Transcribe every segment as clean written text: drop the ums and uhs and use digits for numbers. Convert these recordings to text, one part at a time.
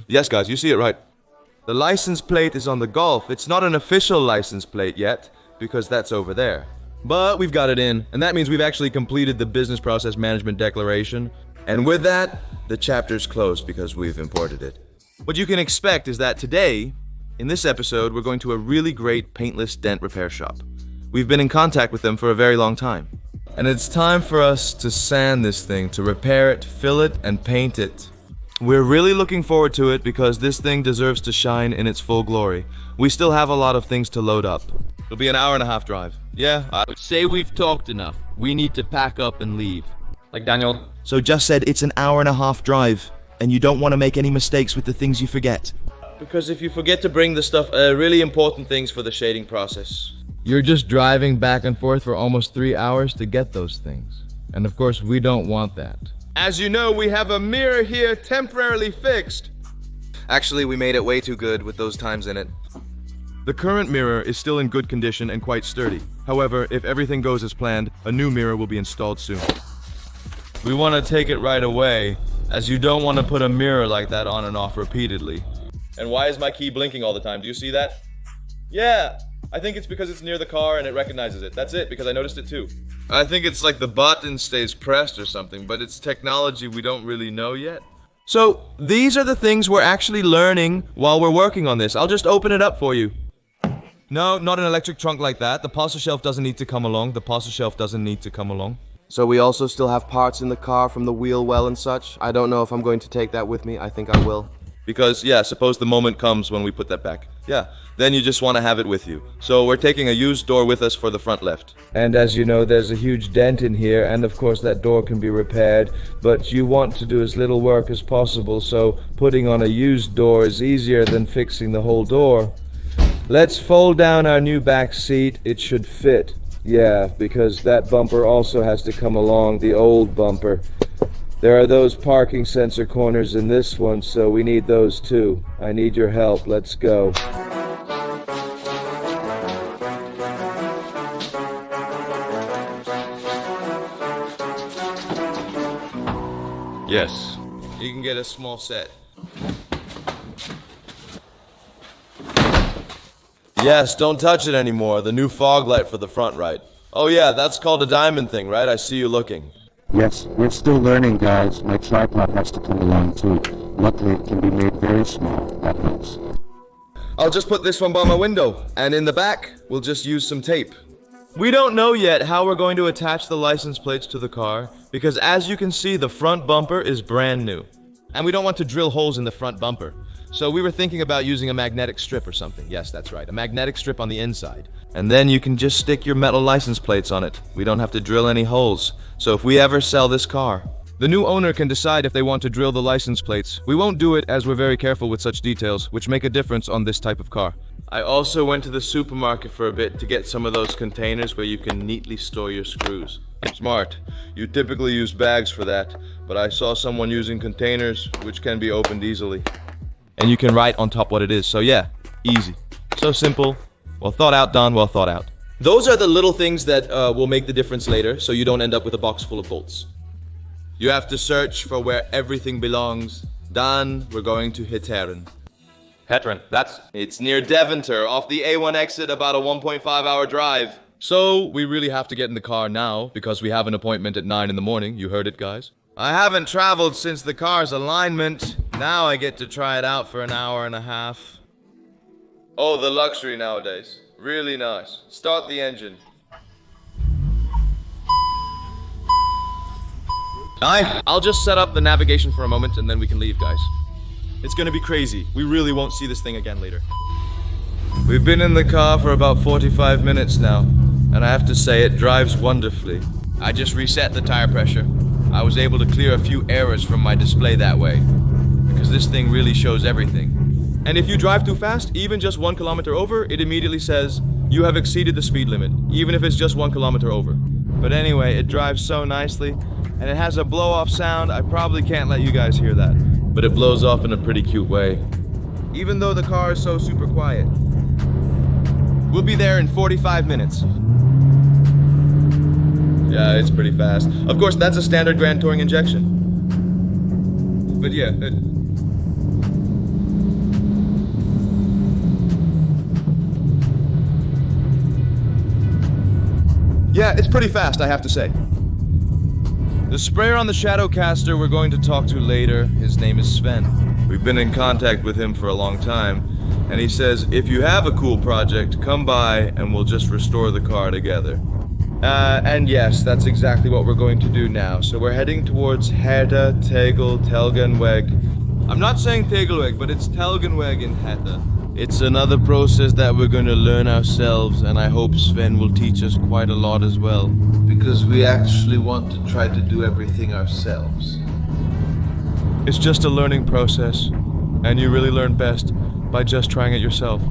Yes, guys, you see it right. The license plate is on the Golf. It's not an official license plate yet, because that's over there. But we've got it in, and that means we've actually completed the business process management declaration. And with that, the chapter's closed because we've imported it. What you can expect is that today, in this episode, we're going to a really great paintless dent repair shop. We've been in contact with them for a very long time. And it's time for us to sand this thing, to repair it, fill it, and paint it. We're really looking forward to it because this thing deserves to shine in its full glory. We still have a lot of things to load up. It'll be an hour-and-a-half drive. Yeah, I would say we've talked enough. We need to pack up and leave. Like Daniel. So just said it's an hour-and-a-half drive, and you don't want to make any mistakes with the things you forget. Because if you forget to bring the stuff, really important things for the shading process. You're just driving back and forth for almost 3 hours to get those things. And of course, we don't want that. As you know, we have a mirror here temporarily fixed. Actually, we made it way too good with those times in it. The current mirror is still in good condition and quite sturdy. However, if everything goes as planned, a new mirror will be installed soon. We want to take it right away, as you don't want to put a mirror like that on and off repeatedly. And why is my key blinking all the time? Do you see that? Yeah, I think it's because it's near the car and it recognizes it. That's it, because I noticed it too. I think it's like the button stays pressed or something, but it's technology we don't really know yet. So, these are the things we're actually learning while we're working on this. I'll just open it up for you. No, not an electric trunk like that. The parcel shelf doesn't need to come along. The parcel shelf doesn't need to come along. So we also still have parts in the car from the wheel well and such. I don't know if I'm going to take that with me. I think I will. Because, yeah, suppose the moment comes when we put that back. Yeah, then you just want to have it with you. So we're taking a used door with us for the front left. And as you know, there's a huge dent in here, and of course that door can be repaired, but you want to do as little work as possible, so putting on a used door is easier than fixing the whole door. Let's fold down our new back seat. It should fit. Yeah, because that bumper also has to come along, the old bumper. There are those parking sensor corners in this one, so we need those too. I need your help. Let's go. Yes, you can get a small set. Yes, don't touch it anymore. The new fog light for the front right. Oh yeah, that's called a diamond thing, right? I see you looking. Yes, we're still learning, guys. My tripod has to come along too. Luckily, it can be made very small. That helps. I'll just put this one by my window, and in the back, we'll just use some tape. We don't know yet how we're going to attach the license plates to the car, because as you can see, the front bumper is brand new. And we don't want to drill holes in the front bumper. So we were thinking about using a magnetic strip or something. Yes, that's right, a magnetic strip on the inside. And then you can just stick your metal license plates on it. We don't have to drill any holes. So if we ever sell this car, the new owner can decide if they want to drill the license plates. We won't do it as we're very careful with such details, which make a difference on this type of car. I also went to the supermarket for a bit to get some of those containers where you can neatly store your screws. Smart. You typically use bags for that, but I saw someone using containers which can be opened easily. And you can write on top what it is, so yeah, easy. So simple. Well thought out, Don, well thought out. Those are the little things that will make the difference later, so you don't end up with a box full of bolts. You have to search for where everything belongs. Don, we're going to Heteren. Heteren, It's near Deventer, off the A1 exit, about a 1.5-hour drive. So, we really have to get in the car now, because we have an appointment at 9 in the morning. You heard it, guys. I haven't traveled since the car's alignment. Now I get to try it out for an hour and a half. Oh, the luxury nowadays. Really nice. Start the engine. I'll just set up the navigation for a moment and then we can leave, guys. It's gonna be crazy. We really won't see this thing again later. We've been in the car for about 45 minutes now, and I have to say it drives wonderfully. I just reset the tire pressure. I was able to clear a few errors from my display that way, because this thing really shows everything. And if you drive too fast, even just 1 kilometer over, it immediately says, you have exceeded the speed limit, even if it's just 1 kilometer over. But anyway, it drives so nicely, and it has a blow-off sound. I probably can't let you guys hear that, but it blows off in a pretty cute way. Even though the car is so super quiet. We'll be there in 45 minutes. Yeah, it's pretty fast. Of course, that's a standard Grand Touring injection. But yeah, Yeah, it's pretty fast, I have to say. The sprayer on the Shadowcaster we're going to talk to later, his name is Sven. We've been in contact with him for a long time, and he says if you have a cool project, come by and we'll just restore the car together. And yes, that's exactly what we're going to do now. So we're heading towards Herta, Tegel, Telgenweg. I'm not saying Tegelweg, but it's Telgenweg in Herta. It's another process that we're going to learn ourselves, and I hope Sven will teach us quite a lot as well. Because we actually want to try to do everything ourselves. It's just a learning process, and you really learn best by just trying it yourself.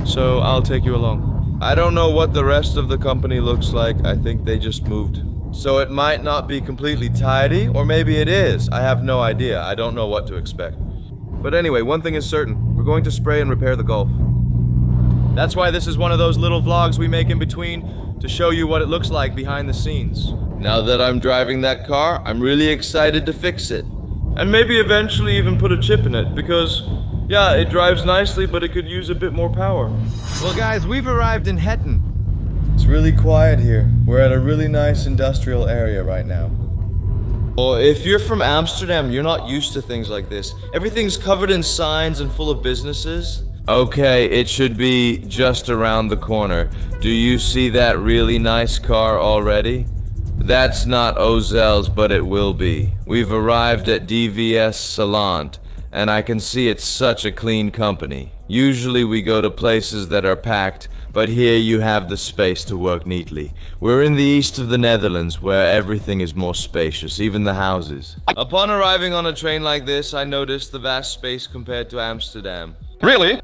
So I'll take you along. I don't know what the rest of the company looks like. I think they just moved. So it might not be completely tidy, or maybe it is. I have no idea. I don't know what to expect. But anyway, one thing is certain. We're going to spray and repair the Golf. That's why this is one of those little vlogs we make in between to show you what it looks like behind the scenes. Now that I'm driving that car, I'm really excited to fix it. And maybe eventually even put a chip in it, because, yeah, it drives nicely, but it could use a bit more power. Well guys, we've arrived in Hetten. It's really quiet here. We're at a really nice industrial area right now. Well, if you're from Amsterdam, you're not used to things like this. Everything's covered in signs and full of businesses. Okay, it should be just around the corner. Do you see that really nice car already? That's not Ozel's, but it will be. We've arrived at DVS Zaland, and I can see it's such a clean company. Usually we go to places that are packed, but here you have the space to work neatly. We're in the east of the Netherlands, where everything is more spacious, even the houses. Upon arriving on a train like this, I noticed the vast space compared to Amsterdam. Really?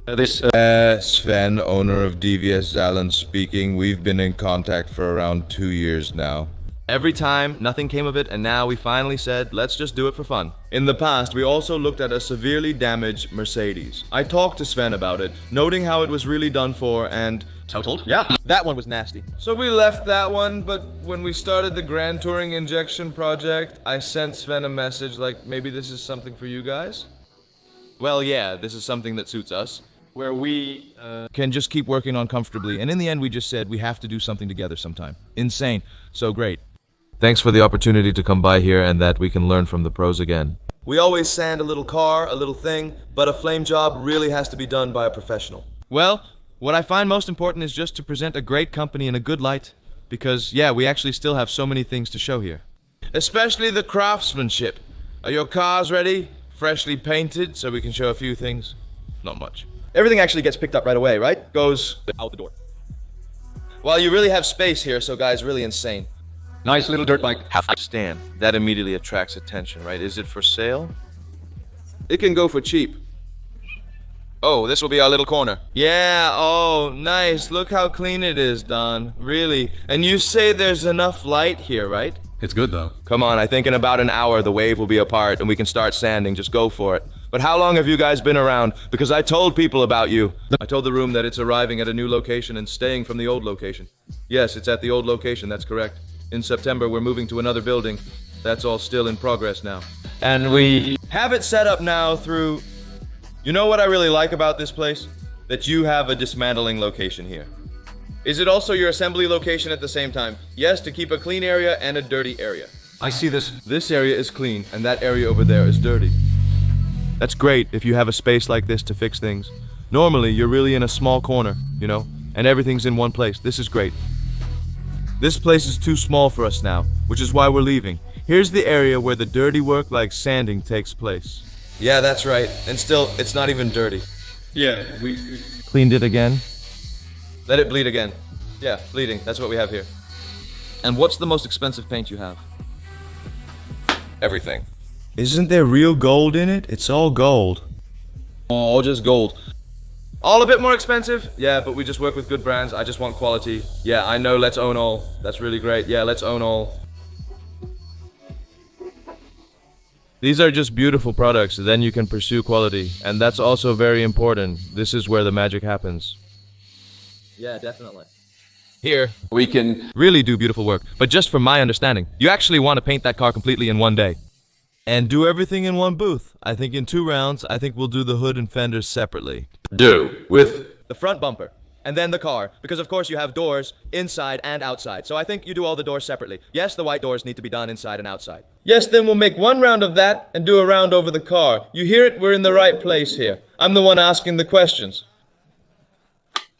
Sven, owner of DVS Zaland speaking. We've been in contact for around 2 years now. Every time, nothing came of it, and now we finally said, let's just do it for fun. In the past, we also looked at a severely damaged Mercedes. I talked to Sven about it, noting how it was really done for, and Totaled? Yeah. that one was nasty. So we left that one, but when we started the Grand Touring Injection project, I sent Sven a message like, maybe this is something for you guys? Well, yeah, this is something that suits us. Where we, Can just keep working on comfortably, and in the end we just said we have to do something together sometime. Insane. So great. Thanks for the opportunity to come by here and that we can learn from the pros again. We always sand a little car, a little thing, but a flame job really has to be done by a professional. Well, what I find most important is just to present a great company in a good light, because, yeah, we actually still have so many things to show here. Especially the craftsmanship. Are your cars ready? Freshly painted, so we can show a few things? Not much. Everything actually gets picked up right away, right? Goes out the door. Well, you really have space here, so guys, really insane. nice little dirt bike. Stand. That immediately attracts attention, right? Is it for sale? It can go for cheap. Oh, this will be our little corner. Yeah, oh, nice. Look how clean it is, Don. Really. And you say there's enough light here, right? It's good though. Come on, I think in about an hour the wave will be apart and we can start sanding. Just go for it. But how long have you guys been around? Because I told people about you. I told the room that it's arriving at a new location and staying from the old location. Yes, it's at the old location, that's correct. In September, we're moving to another building. That's all still in progress now. And we Have it set up now through... You know what I really like about this place? That you have a dismantling location here. Is it also your assembly location at the same time? Yes, to keep a clean area and a dirty area. I see this. This area is clean, and that area over there is dirty. That's great if you have a space like this to fix things. Normally, you're really in a small corner, you know, and everything's in one place. This is great. This place is too small for us now, which is why we're leaving. Here's the area where the dirty work like sanding takes place. Yeah, that's right. And still, it's not even dirty. Yeah, we Cleaned it again. Let it bleed again. Yeah, bleeding. That's what we have here. And what's the most expensive paint you have? Everything. Isn't there real gold in it? It's all gold. All just gold. All a bit more expensive? Yeah, but we just work with good brands. I just want quality. Yeah, I know, let's own all. That's really great. Yeah, let's own all. These are just beautiful products, then you can pursue quality. And that's also very important. This is where the magic happens. Yeah, definitely. Here, we can really do beautiful work. But just from my understanding, you actually want to paint that car completely in one day. And do everything in one booth. I think in 2 rounds, I think we'll do the hood and fenders separately. do with The front bumper. and then the car, because of course you have doors inside and outside. So I think you do all the doors separately. Yes, the white doors need to be done inside and outside. Yes, then we'll make one round of that and do a round over the car. You hear it? We're in the right place here. I'm the one asking the questions.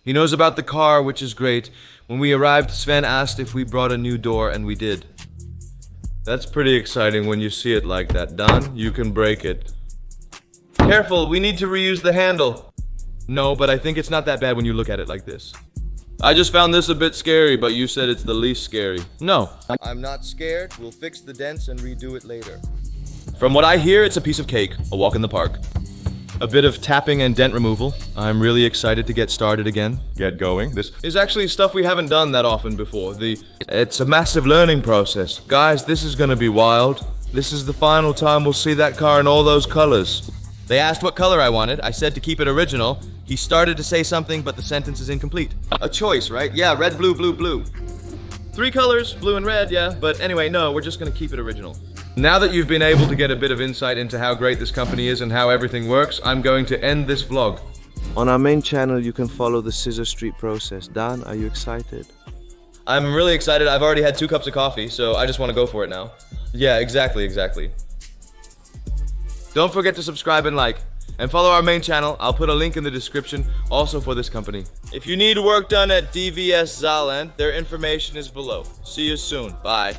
He knows about the car, which is great. When we arrived, Sven asked if we brought a new door, and we did. That's pretty exciting when you see it like that. Don, you can break it. Careful, we need to reuse the handle. No, but I think it's not that bad when you look at it like this. I just found this a bit scary, but you said it's the least scary. No. I'm not scared. We'll fix the dents and redo it later. From what I hear, it's a piece of cake. A walk in the park. A bit of tapping and dent removal. I'm really excited to get started again. Get going. This is actually stuff we haven't done that often before. It's a massive learning process. Guys, this is gonna be wild. This is the final time we'll see that car in all those colors. They asked what color I wanted. I said to keep it original. He started to say something, but the sentence is incomplete. A choice, right? Yeah, red, blue, blue, blue. 3 colors, blue and red, yeah. But anyway, no, we're just gonna keep it original. Now that you've been able to get a bit of insight into how great this company is and how everything works, I'm going to end this vlog. On our main channel, you can follow the Scissor Street process. Dan, are you excited? I'm really excited. I've already had 2 cups of coffee, so I just want to go for it now. Yeah, exactly. Don't forget to subscribe and like. And follow our main channel. I'll put a link in the description also for this company. If you need work done at DVS Zaland, their information is below. See you soon. Bye.